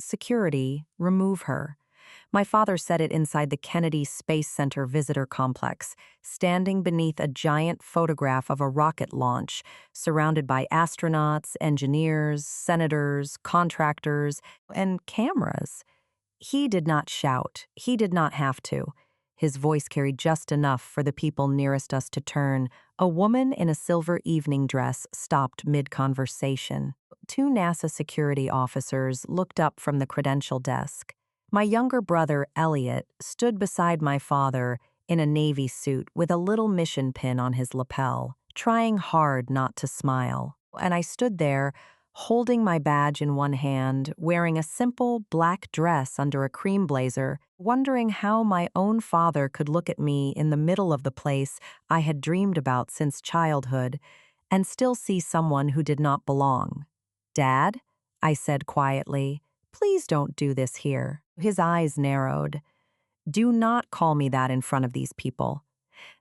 "Security, remove her." My father said it inside the Kennedy Space Center visitor complex, standing beneath a giant photograph of a rocket launch, surrounded by astronauts, engineers, senators, contractors, and cameras. He did not shout. He did not have to. His voice carried just enough for the people nearest us to turn. A woman in a silver evening dress stopped mid-conversation. Two NASA security officers looked up from the credential desk. My younger brother, Elliot, stood beside my father in a Navy suit with a little mission pin on his lapel, trying hard not to smile. And I stood there, holding my badge in one hand, wearing a simple black dress under a cream blazer, wondering how my own father could look at me in the middle of the place I had dreamed about since childhood and still see someone who did not belong. "Dad," I said quietly, "please don't do this here." His eyes narrowed. "Do not call me that in front of these people."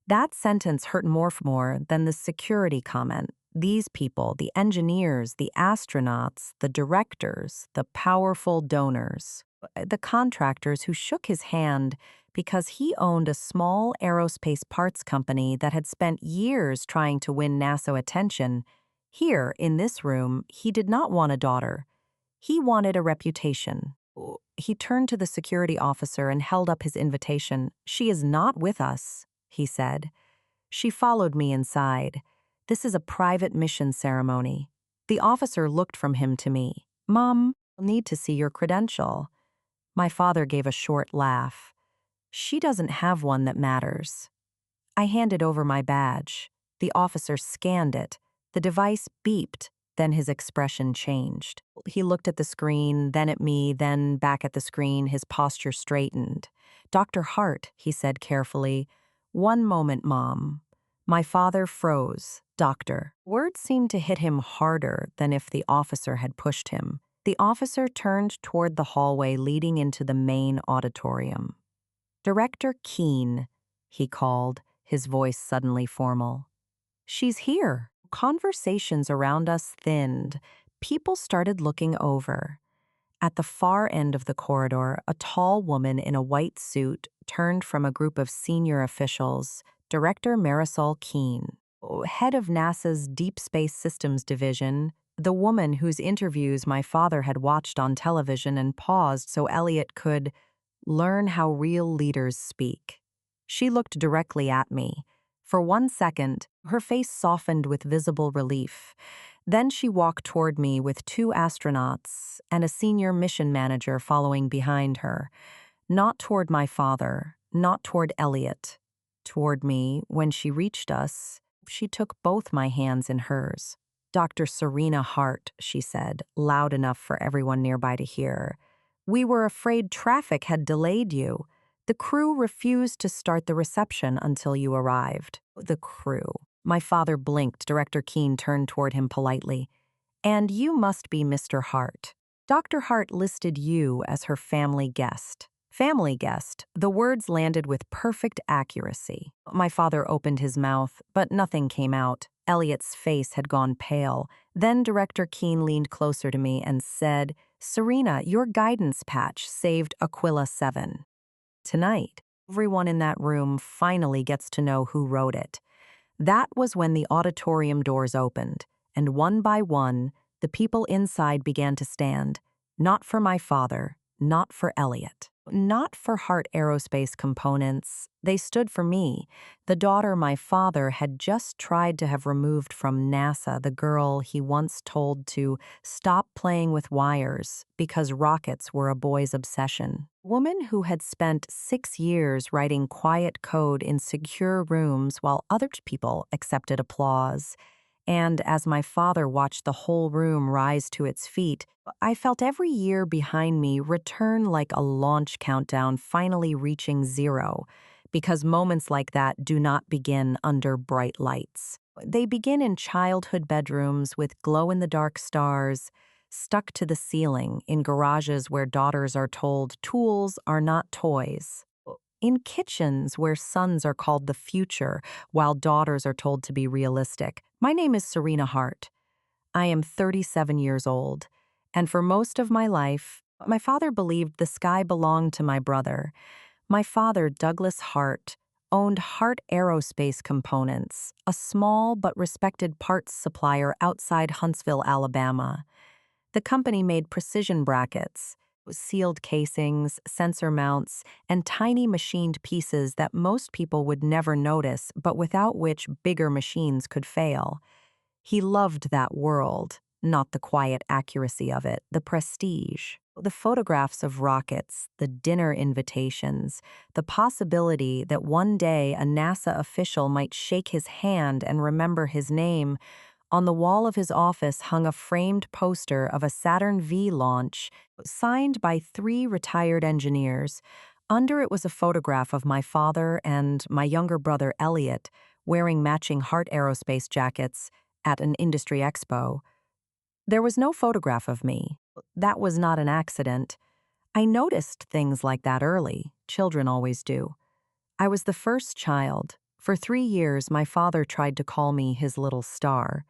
That sentence hurt more than the security comment. These people, the engineers, the astronauts, the directors, the powerful donors, the contractors who shook his hand because he owned a small aerospace parts company that had spent years trying to win NASA attention. Here, in this room, he did not want a daughter. He wanted a reputation. He turned to the security officer and held up his invitation. "She is not with us," he said. She followed me inside. "This is a private mission ceremony." The officer looked from him to me. "Mom, I'll need to see your credential." My father gave a short laugh. "She doesn't have one that matters." I handed over my badge. The officer scanned it. The device beeped. Then his expression changed. He looked at the screen, then at me, then back at the screen. His posture straightened. "Dr. Hart," he said carefully. "One moment, Mom." My father froze. "Doctor." Words seemed to hit him harder than if the officer had pushed him. The officer turned toward the hallway leading into the main auditorium. "Director Keene," he called, his voice suddenly formal. "She's here." Conversations around us thinned. People started looking over. At the far end of the corridor, a tall woman in a white suit turned from a group of senior officials. Director Marisol Keene, head of NASA's Deep Space Systems Division, the woman whose interviews my father had watched on television and paused so Elliot could learn how real leaders speak. She looked directly at me. For 1 second, her face softened with visible relief. Then she walked toward me with 2 astronauts and a senior mission manager following behind her. Not toward my father, not toward Elliot. Toward me, when she reached us, she took both my hands in hers. "Dr. Serena Hart," she said, loud enough for everyone nearby to hear. "We were afraid traffic had delayed you. The crew refused to start the reception until you arrived." The crew. My father blinked. Director Keene turned toward him politely. "And you must be Mr. Hart. Dr. Hart listed you as her family guest." Family guest. The words landed with perfect accuracy. My father opened his mouth, but nothing came out. Elliot's face had gone pale. Then Director Keene leaned closer to me and said, "Serena, your guidance patch saved Aquila 7. Tonight, everyone in that room finally gets to know who wrote it." That was when the auditorium doors opened, and one by one, the people inside began to stand. Not for my father, not for Elliot, not for Hart Aerospace Components. They stood for me, the daughter my father had just tried to have removed from NASA, the girl he once told to stop playing with wires because rockets were a boy's obsession. Woman who had spent 6 years writing quiet code in secure rooms while other people accepted applause. And as my father watched the whole room rise to its feet, I felt every year behind me return like a launch countdown finally reaching 0, because moments like that do not begin under bright lights. They begin in childhood bedrooms with glow-in-the-dark stars stuck to the ceiling, in garages where daughters are told tools are not toys, in kitchens where sons are called the future while daughters are told to be realistic. My name is Serena Hart. I am 37 years old, and for most of my life, My father believed the sky belonged to my brother. My father, Douglas Hart, owned Hart Aerospace Components, a small but respected parts supplier outside Huntsville, Alabama. The company made precision brackets, sealed casings, sensor mounts, and tiny machined pieces that most people would never notice, but without which bigger machines could fail. He loved that world, not the quiet accuracy of it, the prestige. The photographs of rockets, the dinner invitations, the possibility that one day a NASA official might shake his hand and remember his name. On the wall of his office hung a framed poster of a Saturn V launch, signed by 3 retired engineers. Under it was a photograph of my father and my younger brother Elliot, wearing matching Hart Aerospace jackets at an industry expo. There was no photograph of me. That was not an accident. I noticed things like that early. Children always do. I was the first child. For 3 years, my father tried to call me his little star.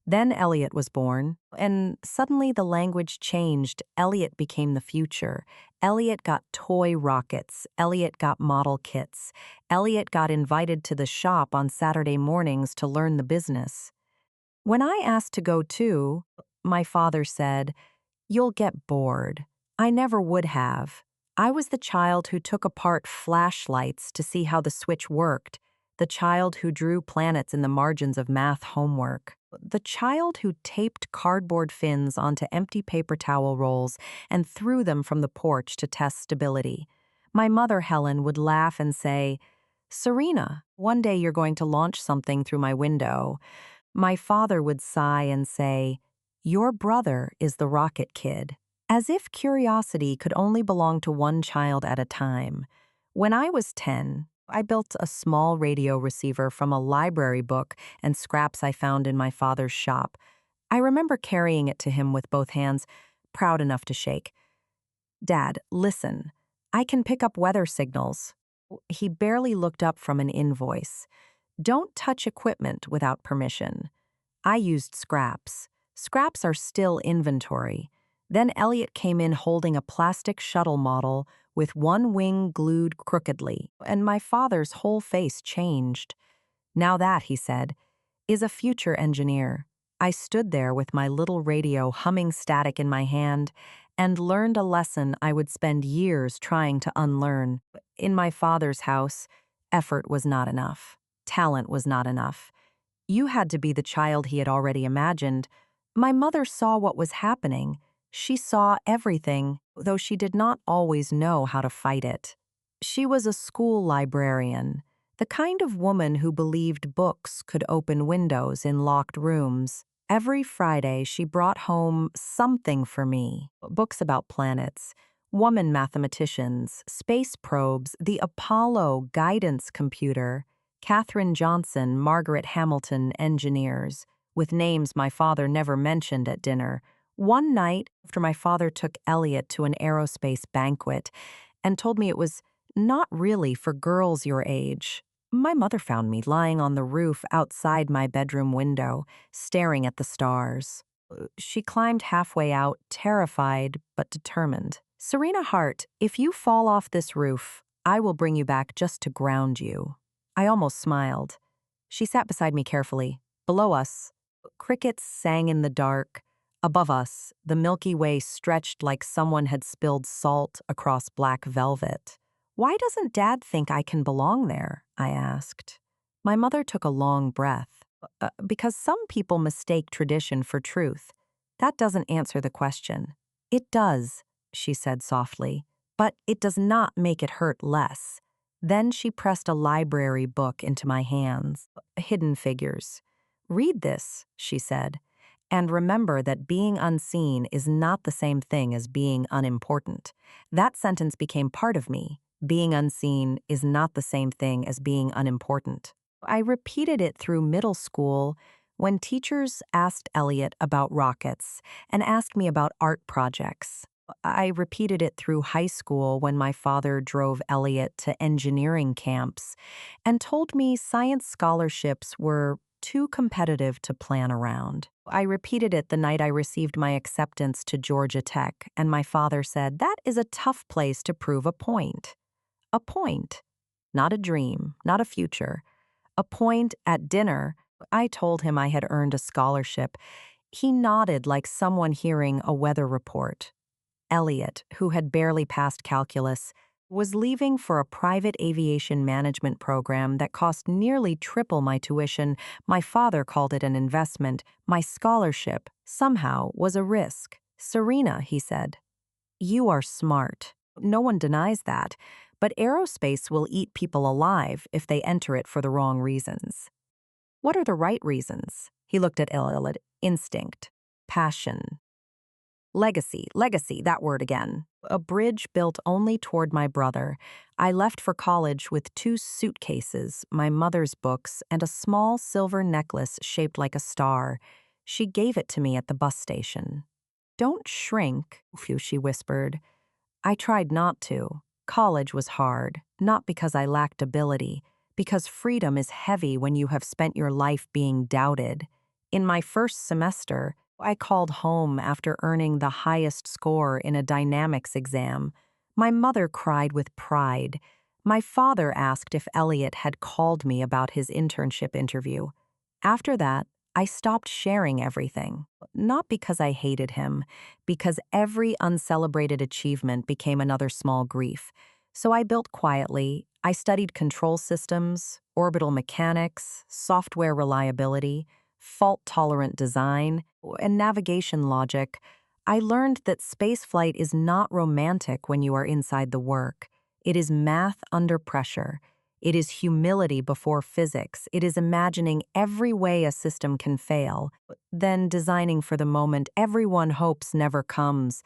Then Elliot was born, and suddenly the language changed. Elliot became the future. Elliot got toy rockets. Elliot got model kits. Elliot got invited to the shop on Saturday mornings to learn the business. When I asked to go too, my father said, "You'll get bored." I never would have. I was the child who took apart flashlights to see how the switch worked, the child who drew planets in the margins of math homework, the child who taped cardboard fins onto empty paper towel rolls and threw them from the porch to test stability. My mother, Helen, would laugh and say, "Serena, one day you're going to launch something through my window." My father would sigh and say, "Your brother is the rocket kid," as if curiosity could only belong to one child at a time. When I was 10, I built a small radio receiver from a library book and scraps I found in my father's shop. I remember carrying it to him with both hands, proud enough to shake. "Dad, listen. I can pick up weather signals." He barely looked up from an invoice. "Don't touch equipment without permission." I used scraps. Scraps are still inventory. Then Elliot came in holding a plastic shuttle model with one wing glued crookedly, and my father's whole face changed. "Now that," he said, "is a future engineer." I stood there with my little radio humming static in my hand and learned a lesson I would spend years trying to unlearn. In my father's house, effort was not enough. Talent was not enough. You had to be the child he had already imagined. My mother saw what was happening. She saw everything, though she did not always know how to fight it. She was a school librarian, the kind of woman who believed books could open windows in locked rooms. Every Friday, she brought home something for me, books about planets, woman mathematicians, space probes, the Apollo guidance computer, Katherine Johnson, Margaret Hamilton engineers, with names my father never mentioned at dinner. One night, after my father took Elliot to an aerospace banquet and told me it was not really for girls your age, my mother found me lying on the roof outside my bedroom window, staring at the stars. She climbed halfway out, terrified but determined. "Serena Hart, if you fall off this roof, I will bring you back just to ground you." I almost smiled. She sat beside me carefully. Below us, crickets sang in the dark. Above us, the Milky Way stretched like someone had spilled salt across black velvet. "Why doesn't Dad think I can belong there?" I asked. My mother took a long breath. Because some people mistake tradition for truth. That doesn't answer the question." "It does," she said softly, "but it does not make it hurt less." Then she pressed a library book into my hands. "Hidden Figures. Read this," she said, "and remember that being unseen is not the same thing as being unimportant." That sentence became part of me. Being unseen is not the same thing as being unimportant. I repeated it through middle school when teachers asked Elliot about rockets and asked me about art projects. I repeated it through high school when my father drove Elliot to engineering camps and told me science scholarships were too competitive to plan around. I repeated it the night I received my acceptance to Georgia Tech, and my father said, "That is a tough place to prove a point." A point. Not a dream, not a future. A point at dinner. I told him I had earned a scholarship. He nodded like someone hearing a weather report. Elliot, who had barely passed calculus, was leaving for a private aviation management program that cost nearly triple my tuition. My father called it an investment. My scholarship, somehow, was a risk. "Serena," he said, "you are smart. No one denies that. But aerospace will eat people alive if they enter it for the wrong reasons." "What are the right reasons?" He looked at Elliot. "Instinct. Passion. Legacy, that word again. A bridge built only toward my brother. I left for college with 2 suitcases, my mother's books, and a small silver necklace shaped like a star. She gave it to me at the bus station. "Don't shrink," she whispered. I tried not to. College was hard, not because I lacked ability, because freedom is heavy when you have spent your life being doubted. In my first semester, I called home after earning the highest score in a dynamics exam. My mother cried with pride. My father asked if Elliot had called me about his internship interview. After that, I stopped sharing everything. Not because I hated him, because every uncelebrated achievement became another small grief. So I built quietly. I studied control systems, orbital mechanics, software reliability, fault-tolerant design, and navigation logic. I learned that spaceflight is not romantic when you are inside the work. It is math under pressure. It is humility before physics. It is imagining every way a system can fail, then designing for the moment everyone hopes never comes.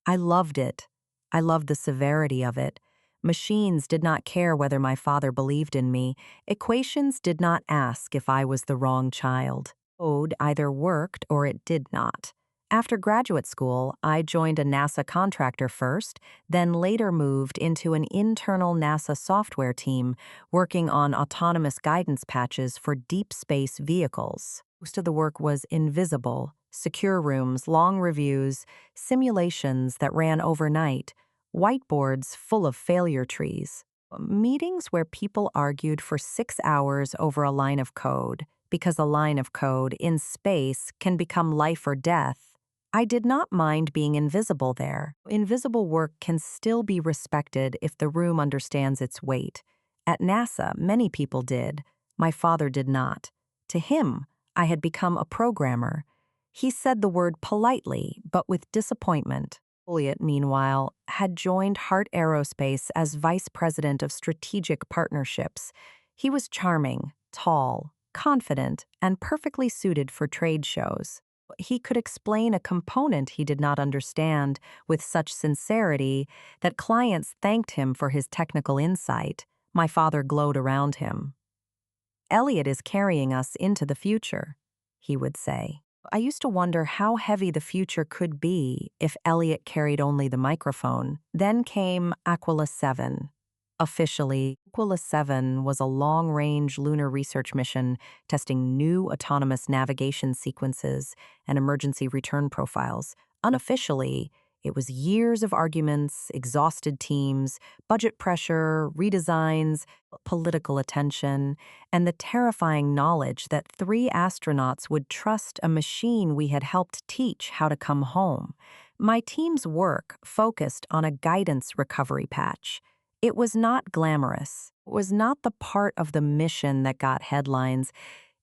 I loved it. I loved the severity of it. Machines did not care whether my father believed in me. Equations did not ask if I was the wrong child. Code either worked or it did not. After graduate school, I joined a NASA contractor first, then later moved into an internal NASA software team working on autonomous guidance patches for deep space vehicles. Most of the work was invisible: secure rooms, long reviews, simulations that ran overnight, whiteboards full of failure trees, meetings where people argued for 6 hours over a line of code, because a line of code in space can become life or death. I did not mind being invisible there. Invisible work can still be respected if the room understands its weight. At NASA, many people did. My father did not. To him, I had become a programmer. He said the word politely, but with disappointment. Elliot, meanwhile, had joined Hart Aerospace as vice president of strategic partnerships. He was charming, tall, confident, and perfectly suited for trade shows. He could explain a component he did not understand with such sincerity that clients thanked him for his technical insight. My father glowed around him. "Elliot is carrying us into the future," he would say. I used to wonder how heavy the future could be if Elliot carried only the microphone. Then came Aquila 7. Officially, Aquila 7 was a long-range lunar research mission testing new autonomous navigation sequences and emergency return profiles. Unofficially, it was years of arguments, exhausted teams, budget pressure, redesigns, political attention, and the terrifying knowledge that 3 astronauts would trust a machine we had helped teach how to come home. My team's work focused on a guidance recovery patch. It was not glamorous. It was not the part of the mission that got headlines.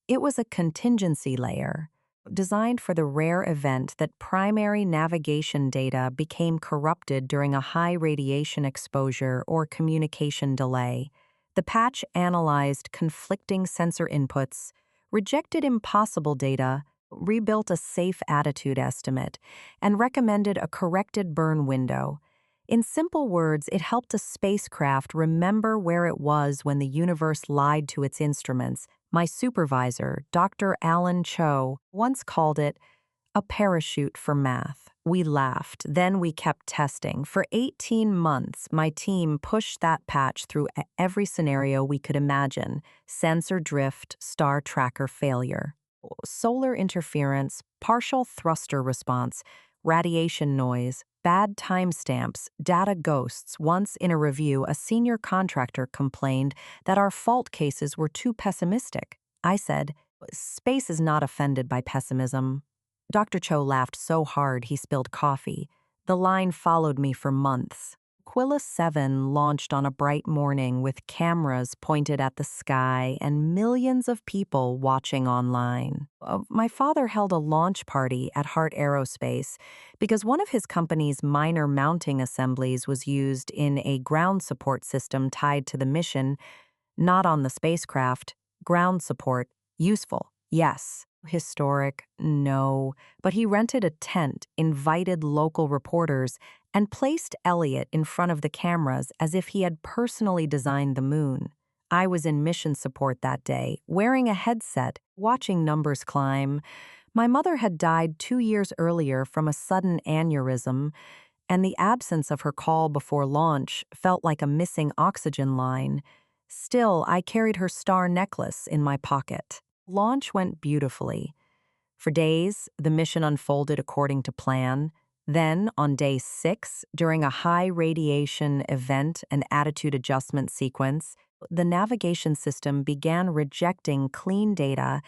It was a contingency layer, designed for the rare event that primary navigation data became corrupted during a high radiation exposure or communication delay. The patch analyzed conflicting sensor inputs, rejected impossible data, rebuilt a safe attitude estimate, and recommended a corrected burn window. In simple words, it helped a spacecraft remember where it was when the universe lied to its instruments. My supervisor, Dr. Alan Cho, once called it a parachute for math. We laughed, then we kept testing. For 18 months, my team pushed that patch through every scenario we could imagine: sensor drift, star tracker failure. Solar interference, partial thruster response, radiation noise, bad timestamps, data ghosts. Once in a review, a senior contractor complained that our fault cases were too pessimistic. I said, "Space is not offended by pessimism." Dr. Cho laughed so hard he spilled coffee. The line followed me for months. Aquila 7 launched on a bright morning with cameras pointed at the sky and millions of people watching online. My father held a launch party at Hart Aerospace because one of his company's minor mounting assemblies was used in a ground support system tied to the mission, not on the spacecraft. Ground support, useful, yes. Historic, no. But he rented a tent, invited local reporters, and placed Elliot in front of the cameras as if he had personally designed the moon. I was in mission support that day, wearing a headset, watching numbers climb. My mother had died 2 years earlier from a sudden aneurysm, and the absence of her call before launch felt like a missing oxygen line. Still, I carried her star necklace in my pocket. Launch went beautifully. For days, the mission unfolded according to plan. Then, on day 6, during a high-radiation event and attitude adjustment sequence, the navigation system began rejecting clean data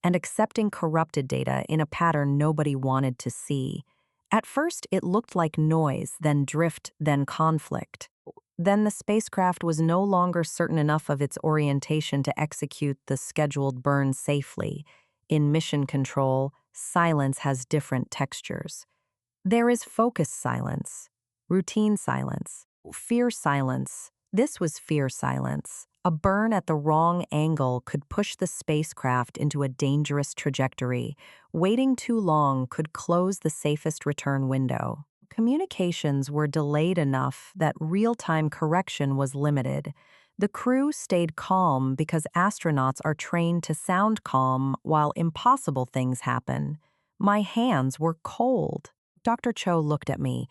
and accepting corrupted data in a pattern nobody wanted to see. At first, it looked like noise, then drift, then conflict. Then the spacecraft was no longer certain enough of its orientation to execute the scheduled burn safely. In mission control, silence has different textures. There is focus silence, routine silence, fear silence. This was fear silence. A burn at the wrong angle could push the spacecraft into a dangerous trajectory. Waiting too long could close the safest return window. Communications were delayed enough that real-time correction was limited. The crew stayed calm because astronauts are trained to sound calm while impossible things happen. My hands were cold. Dr. Cho looked at me.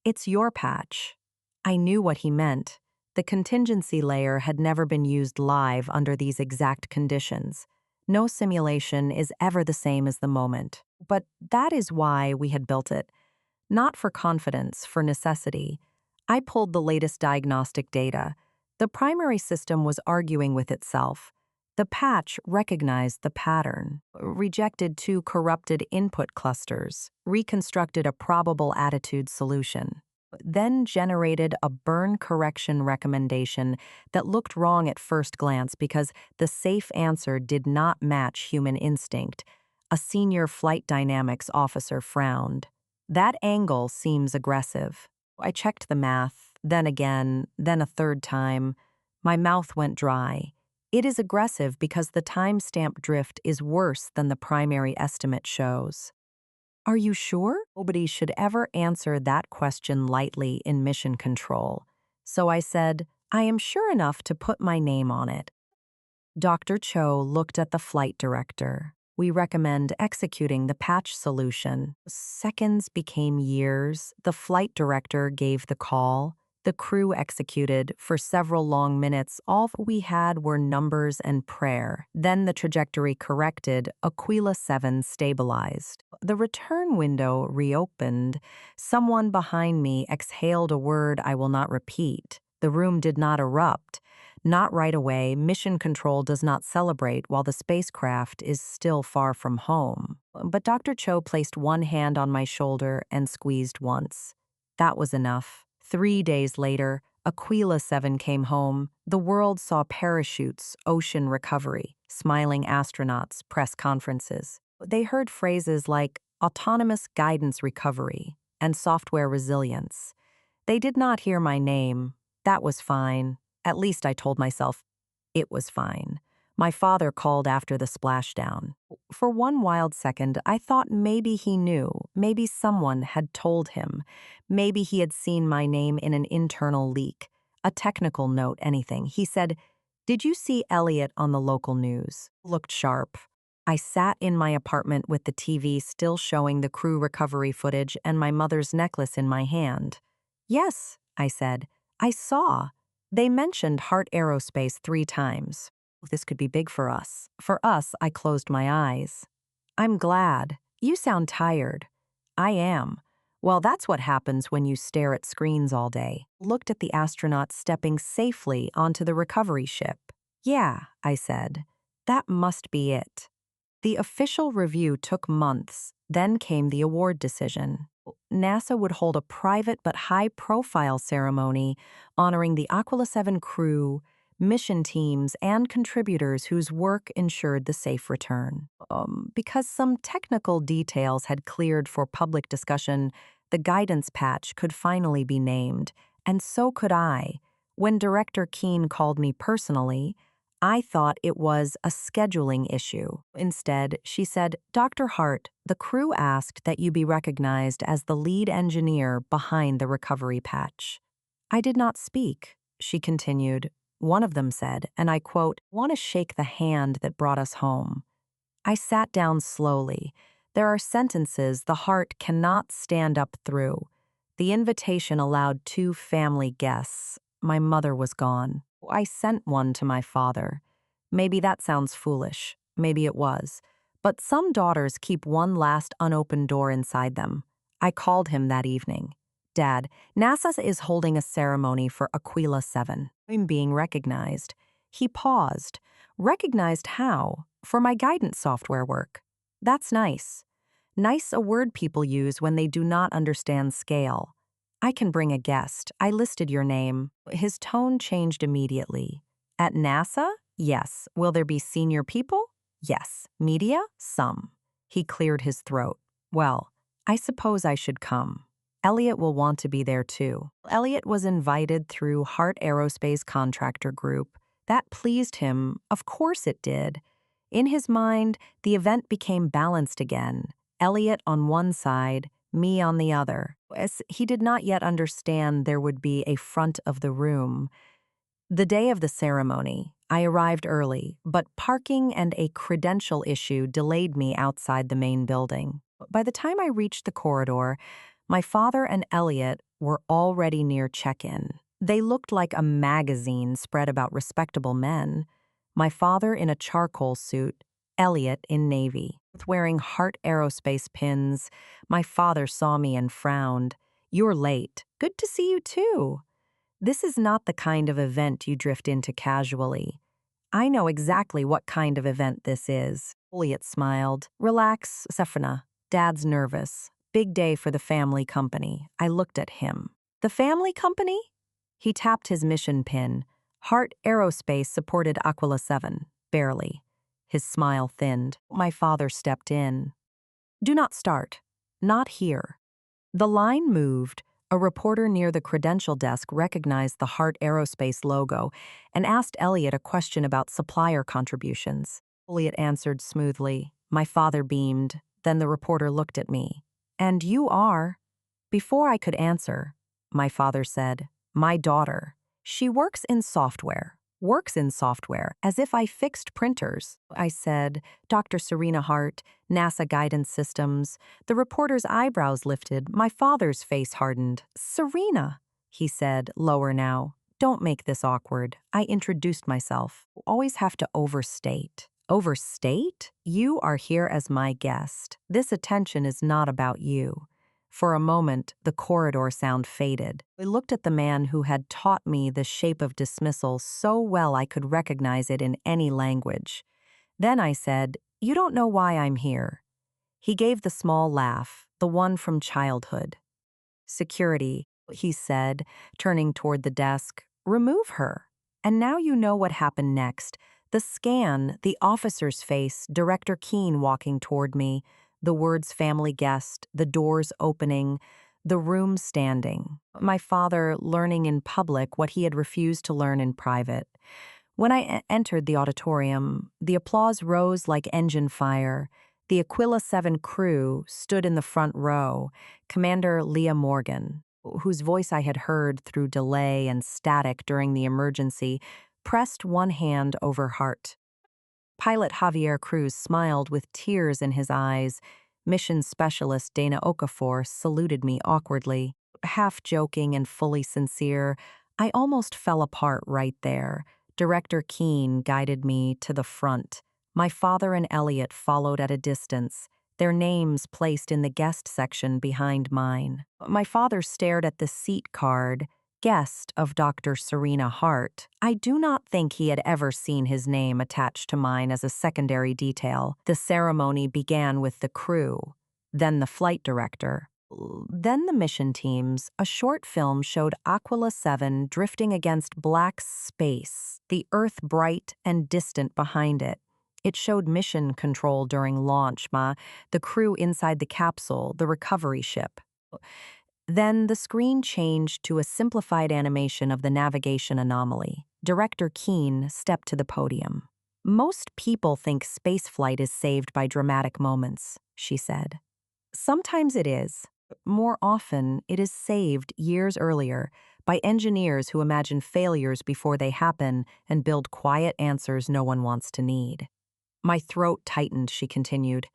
"It's your patch." I knew what he meant. The contingency layer had never been used live under these exact conditions. No simulation is ever the same as the moment. But that is why we had built it. Not for confidence, for necessity. I pulled the latest diagnostic data. The primary system was arguing with itself. The patch recognized the pattern, rejected 2 corrupted input clusters, reconstructed a probable attitude solution, then generated a burn correction recommendation that looked wrong at first glance because the safe answer did not match human instinct. A senior flight dynamics officer frowned. "That angle seems aggressive." I checked the math, then again, then a third time. My mouth went dry. It is aggressive because the timestamp drift is worse than the primary estimate shows. Are you sure? Nobody should ever answer that question lightly in mission control. So I said, "I am sure enough to put my name on it." Dr. Cho looked at the flight director. "We recommend executing the patch solution." Seconds became years. The flight director gave the call. The crew executed. For several long minutes, all we had were numbers and prayer. Then the trajectory corrected. Aquila 7 stabilized. The return window reopened. Someone behind me exhaled a word I will not repeat. The room did not erupt. Not right away. Mission control does not celebrate while the spacecraft is still far from home. But Dr. Cho placed one hand on my shoulder and squeezed once. That was enough. 3 days later, Aquila 7 came home. The world saw parachutes, ocean recovery, smiling astronauts, press conferences. They heard phrases like autonomous guidance recovery and software resilience. They did not hear my name. That was fine. At least I told myself it was fine. My father called after the splashdown. For one wild second, I thought maybe he knew, maybe someone had told him. Maybe he had seen my name in an internal leak, a technical note, anything. He said, "Did you see Elliot on the local news?" Looked sharp. I sat in my apartment with the TV still showing the crew recovery footage and my mother's necklace in my hand. "Yes," I said. "I saw. They mentioned Hart Aerospace 3 times." This could be big for us. For us, I closed my eyes. I'm glad. You sound tired. I am. Well, that's what happens when you stare at screens all day. Looked at the astronauts stepping safely onto the recovery ship. Yeah, I said. That must be it. The official review took months, then came the award decision. NASA would hold a private but high-profile ceremony honoring the Aquila 7 crew, mission teams, and contributors whose work ensured the safe return. Because some technical details had cleared for public discussion, the guidance patch could finally be named, and so could I. When Director Keene called me personally, I thought it was a scheduling issue. Instead, she said, "Dr. Hart, the crew asked that you be recognized as the lead engineer behind the recovery patch." I did not speak, she continued. One of them said, and I quote, "Want to shake the hand that brought us home." I sat down slowly. There are sentences the heart cannot stand up through. The invitation allowed 2 family guests. My mother was gone. I sent one to my father. Maybe that sounds foolish. Maybe it was. But some daughters keep one last unopened door inside them. I called him that evening. "Dad, NASA is holding a ceremony for Aquila 7. I'm being recognized." He paused. "Recognized how?" "For my guidance software work." "That's nice." Nice a word people use when they do not understand scale. "I can bring a guest. I listed your name." His tone changed immediately. "At NASA? Yes. Will there be senior people? Yes. Media? Some." He cleared his throat. "Well, I suppose I should come. Elliot will want to be there too." Elliot was invited through Hart Aerospace Contractor Group. That pleased him. Of course it did. In his mind, the event became balanced again. Elliot on one side, me on the other. As he did not yet understand there would be a front of the room. The day of the ceremony, I arrived early, but parking and a credential issue delayed me outside the main building. By the time I reached the corridor, my father and Elliot were already near check-in. They looked like a magazine spread about respectable men. My father in a charcoal suit, Elliot in navy, wearing Hart Aerospace pins. My father saw me and frowned. "You're late. Good to see you too." This is not the kind of event you drift into casually. I know exactly what kind of event this is. Elliot smiled. "Relax, Sefrina. Dad's nervous. Big day for the family company." I looked at him. "The family company?" He tapped his mission pin. Hart Aerospace supported Aquila 7, barely. His smile thinned. My father stepped in. "Do not start. Not here." The line moved. A reporter near the credential desk recognized the Hart Aerospace logo and asked Elliot a question about supplier contributions. Elliot answered smoothly. My father beamed. Then the reporter looked at me. "And you are?" Before I could answer, my father said, "My daughter. She works in software." Works in software, as if I fixed printers. I said, "Dr. Serena Hart, NASA Guidance Systems." The reporter's eyebrows lifted. My father's face hardened. "Serena," he said, lower now. "Don't make this awkward." I introduced myself. "Always have to overstate." "Overstate? You are here as my guest. This attention is not about you." For a moment, the corridor sound faded. I looked at the man who had taught me the shape of dismissal so well I could recognize it in any language. Then I said, "You don't know why I'm here." He gave the small laugh, the one from childhood. "Security," he said, turning toward the desk. "Remove her." And now you know what happened next. The scan, the officer's face, Director Keene walking toward me, the words "family guest," the doors opening, the room standing. My father learning in public what he had refused to learn in private. When I entered the auditorium, the applause rose like engine fire. The Aquila 7 crew stood in the front row. Commander Leah Morgan, whose voice I had heard through delay and static during the emergency, pressed one hand over Hart. Pilot Javier Cruz smiled with tears in his eyes. Mission Specialist Dana Okafor saluted me awkwardly. Half joking and fully sincere, I almost fell apart right there. Director Keene guided me to the front. My father and Elliot followed at a distance, their names placed in the guest section behind mine. My father stared at the seat card, guest of Dr. Serena Hart. I do not think he had ever seen his name attached to mine as a secondary detail. The ceremony began with the crew, then the flight director, then the mission teams. A short film showed Aquila 7 drifting against black space, the Earth bright and distant behind it. It showed mission control during launch, the crew inside the capsule, the recovery ship. Then the screen changed to a simplified animation of the navigation anomaly. Director Keene stepped to the podium. "Most people think spaceflight is saved by dramatic moments," she said. "Sometimes it is. More often, it is saved years earlier by engineers who imagine failures before they happen and build quiet answers no one wants to need." My throat tightened, she continued.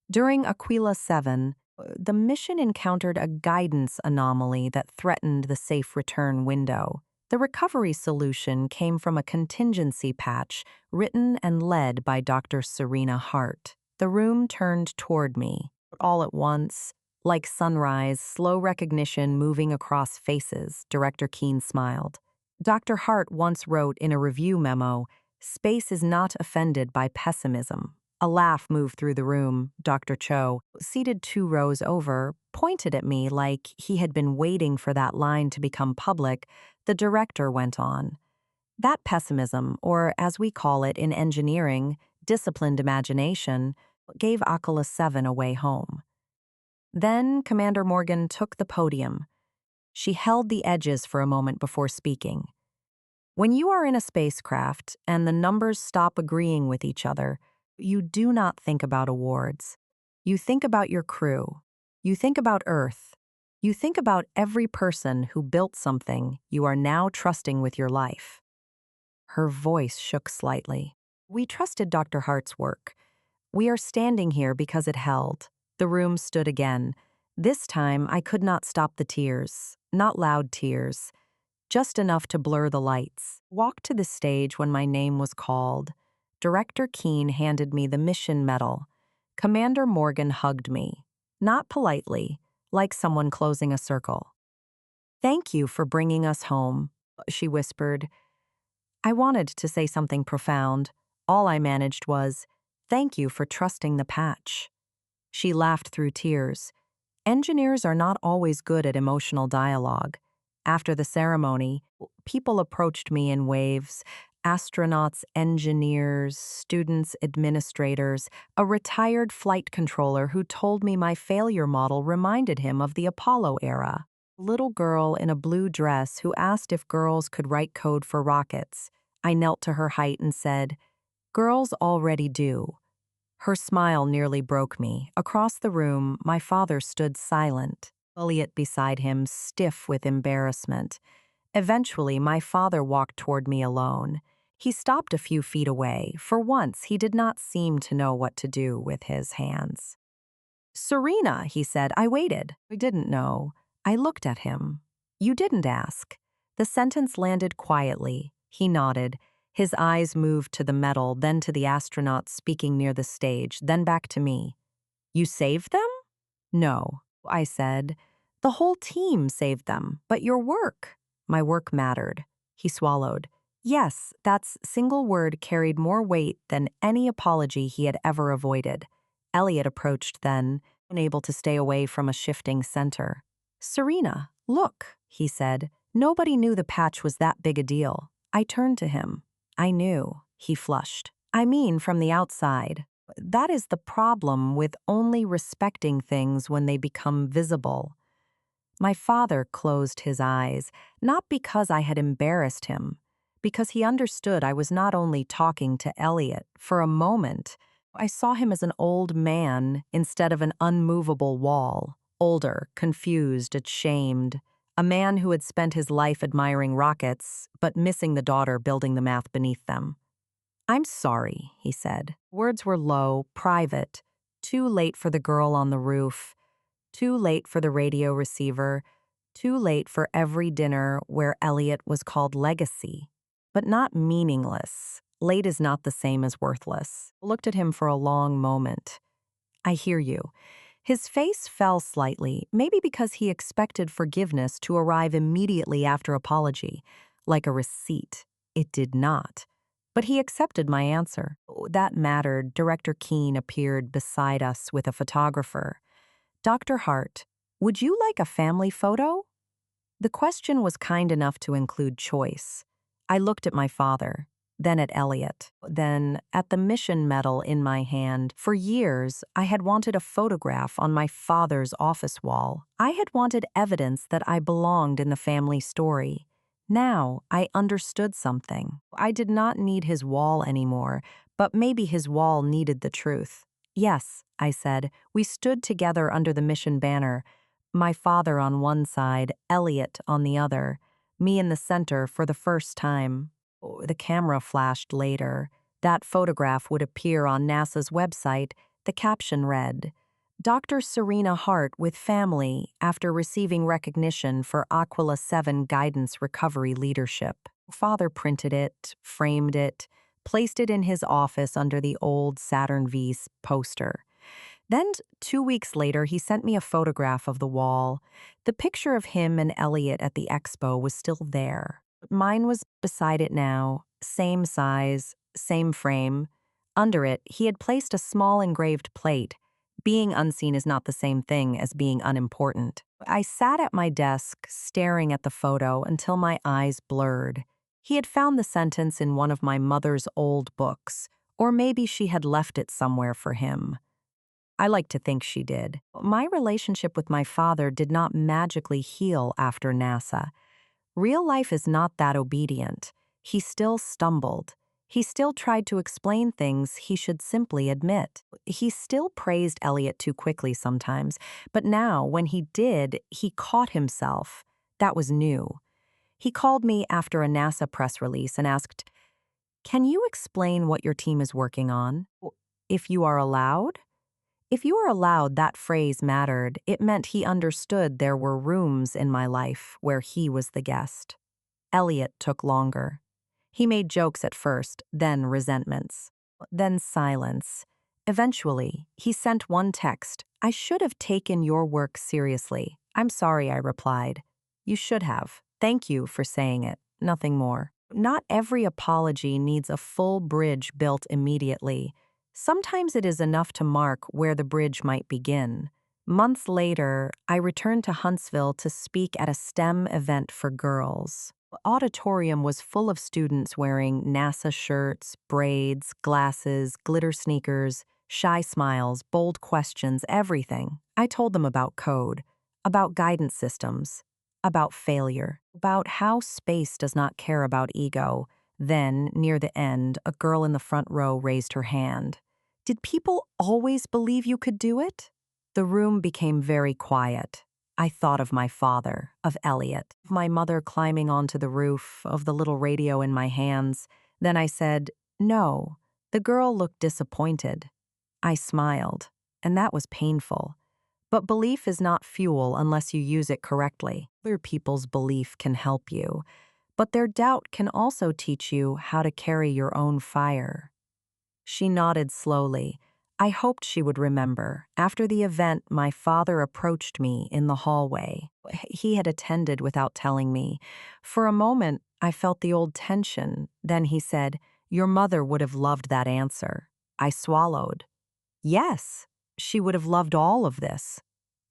"During Aquila 7, the mission encountered a guidance anomaly that threatened the safe return window. The recovery solution came from a contingency patch written and led by Dr. Serena Hart." The room turned toward me. All at once, like sunrise, slow recognition moving across faces, Director Keene smiled. "Dr. Hart once wrote in a review memo, 'Space is not offended by pessimism.'" A laugh moved through the room. Dr. Cho, seated 2 rows over, pointed at me like he had been waiting for that line to become public. The director went on. "That pessimism, or as we call it in engineering, disciplined imagination, gave Aquila 7 a way home." Then Commander Morgan took the podium. She held the edges for a moment before speaking. "When you are in a spacecraft and the numbers stop agreeing with each other, you do not think about awards. You think about your crew. You think about Earth. You think about every person who built something you are now trusting with your life." Her voice shook slightly. "We trusted Dr. Hart's work. We are standing here because it held." The room stood again. This time, I could not stop the tears. Not loud tears. Just enough to blur the lights. Walked to the stage when my name was called. Director Keene handed me the mission medal. Commander Morgan hugged me. Not politely, like someone closing a circle. "Thank you for bringing us home," she whispered. I wanted to say something profound. All I managed was, "Thank you for trusting the patch." She laughed through tears. Engineers are not always good at emotional dialogue. After the ceremony, people approached me in waves. Astronauts, engineers, students, administrators, a retired flight controller who told me my failure model reminded him of the Apollo era. A little girl in a blue dress who asked if girls could write code for rockets. I knelt to her height and said, "Girls already do." Her smile nearly broke me. Across the room, my father stood silent, Elliot beside him, stiff with embarrassment. Eventually, my father walked toward me alone. He stopped a few feet away. For once, he did not seem to know what to do with his hands. "Serena," he said. I waited. I didn't know. I looked at him. "You didn't ask." The sentence landed quietly. He nodded. His eyes moved to the medal, then to the astronaut speaking near the stage, then back to me. "You saved them?" "No," I said. "The whole team saved them, but your work." My work mattered. He swallowed. Yes, that single word carried more weight than any apology he had ever avoided. Elliot approached then, unable to stay away from a shifting center. "Serena, look," he said. Nobody knew the patch was that big a deal. I turned to him. "I knew," he flushed. "I mean from the outside. That is the problem with only respecting things when they become visible." My father closed his eyes, not because I had embarrassed him, because he understood I was not only talking to Elliot. For a moment, I saw him as an old man instead of an unmovable wall. Older, confused, ashamed. A man who had spent his life admiring rockets, but missing the daughter building the math beneath them. "I'm sorry," he said. Words were low, private. Too late for the girl on the roof. Too late for the radio receiver. Too late for every dinner where Elliot was called Legacy. but not meaningless. Late is not the same as worthless. I looked at him for a long moment. I hear you. His face fell slightly, maybe because he expected forgiveness to arrive immediately after apology, like a receipt. It did not. But he accepted my answer. That mattered. Director Keene appeared beside us with a photographer. Dr. Hart, would you like a family photo? The question was kind enough to include choice. I looked at my father, then at Elliot, then at the mission medal in my hand. For years, I had wanted a photograph on my father's office wall. I had wanted evidence that I belonged in the family story. Now, I understood something. I did not need his wall anymore, but maybe his wall needed the truth. Yes, I said. We stood together under the mission banner. My father on one side, Elliot on the other, me in the center for the first time. The camera flashed later. That photograph would appear on NASA's website. The caption read, Dr. Serena Hart with family after receiving recognition for Aquila 7 guidance recovery leadership. Father printed it, framed it, placed it in his office under the old Saturn V poster. Then, 2 weeks later, he sent me a photograph of the wall. The picture of him and Elliot at the expo was still there. Mine was beside it now, same size, same frame. Under it, he had placed a small engraved plate. Being unseen is not the same thing as being unimportant. I sat at my desk, staring at the photo until my eyes blurred. He had found the sentence in one of my mother's old books, or maybe she had left it somewhere for him. I like to think she did. My relationship with my father did not magically heal after NASA. Real life is not that obedient. He still stumbled. He still tried to explain things he should simply admit. He still praised Elliot too quickly sometimes, but now, when he did, he caught himself. That was new. He called me after a NASA press release and asked, "Can you explain what your team is working on? If you are allowed?" If you were allowed, that phrase mattered. It meant he understood there were rooms in my life where he was the guest. Elliot took longer. He made jokes at first, then resentments, then silence. Eventually, he sent one text. I should have taken your work seriously. I'm sorry, I replied. You should have. Thank you for saying it. Nothing more. Not every apology needs a full bridge built immediately. Sometimes it is enough to mark where the bridge might begin. Months later, I returned to Huntsville to speak at a STEM event for girls. The auditorium was full of students wearing NASA shirts, braids, glasses, glitter sneakers, shy smiles, bold questions, everything. I told them about code, about guidance systems, about failure, about how space does not care about ego. Then, near the end, a girl in the front row raised her hand. Did people always believe you could do it? The room became very quiet. I thought of my father, of Elliot, of my mother climbing onto the roof, of the little radio in my hands. Then I said, no. The girl looked disappointed. I smiled, and that was painful. But belief is not fuel unless you use it correctly. Other people's belief can help you, but their doubt can also teach you how to carry your own fire. She nodded slowly. I hoped she would remember. After the event, my father approached me in the hallway. He had attended without telling me. For a moment, I felt the old tension. Then he said, "Your mother would have loved that answer." I swallowed. Yes, she would have loved all of this.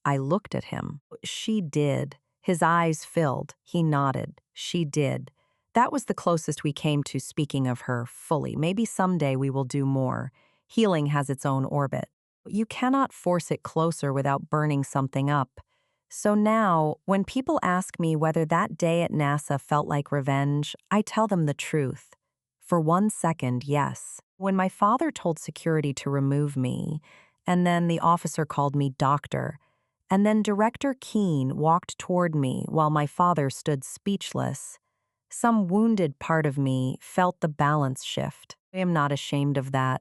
I looked at him. She did. His eyes filled. He nodded. She did. That was the closest we came to speaking of her fully. Maybe someday we will do more. Healing has its own orbit. You cannot force it closer without burning something up. So now, when people ask me whether that day at NASA felt like revenge, I tell them the truth. For 1 second, yes. When my father told security to remove me, and then the officer called me doctor, and then Director Keene walked toward me while my father stood speechless, some wounded part of me felt the balance shift. I am not ashamed of that.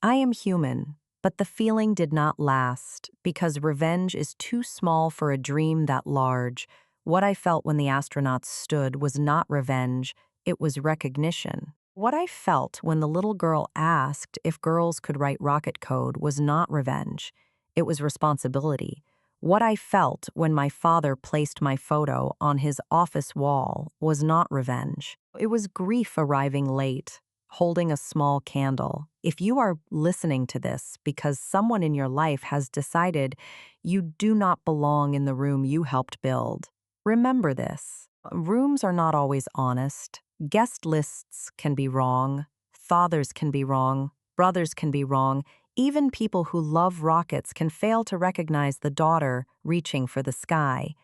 I am human, but the feeling did not last because revenge is too small for a dream that large. What I felt when the astronauts stood was not revenge. It was recognition. What I felt when the little girl asked if girls could write rocket code was not revenge. It was responsibility. What I felt when my father placed my photo on his office wall was not revenge. It was grief arriving late, holding a small candle. If you are listening to this because someone in your life has decided you do not belong in the room you helped build, remember this. Rooms are not always honest. Guest lists can be wrong. Fathers can be wrong. Brothers can be wrong. Even people who love rockets can fail to recognize the daughter reaching for the sky.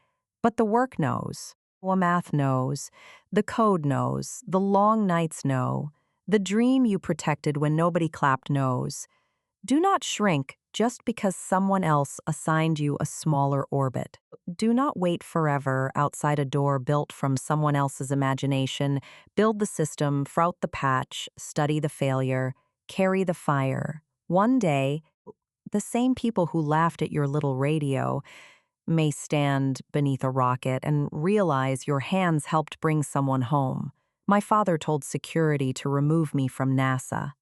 But the work knows. Math knows. The code knows. The long nights know. The dream you protected when nobody clapped knows. Do not shrink just because someone else assigned you a smaller orbit. Do not wait forever outside a door built from someone else's imagination. Build the system, frout the patch, study the failure, carry the fire. One day, the same people who laughed at your little radio may stand beneath a rocket and realize your hands helped bring someone home. My father told security to remove me from NASA.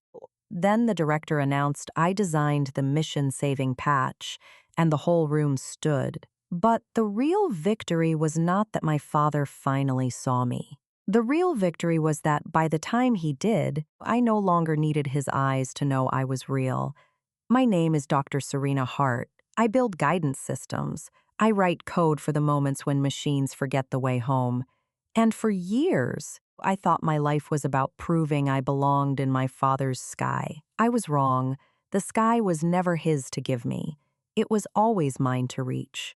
Then the director announced I designed the mission-saving patch, and the whole room stood. But the real victory was not that my father finally saw me. The real victory was that by the time he did, I no longer needed his eyes to know I was real. My name is Dr. Serena Hart. I build guidance systems. I write code for the moments when machines forget the way home. And for years, I thought my life was about proving I belonged in my father's sky. I was wrong. The sky was never his to give me. It was always mine to reach.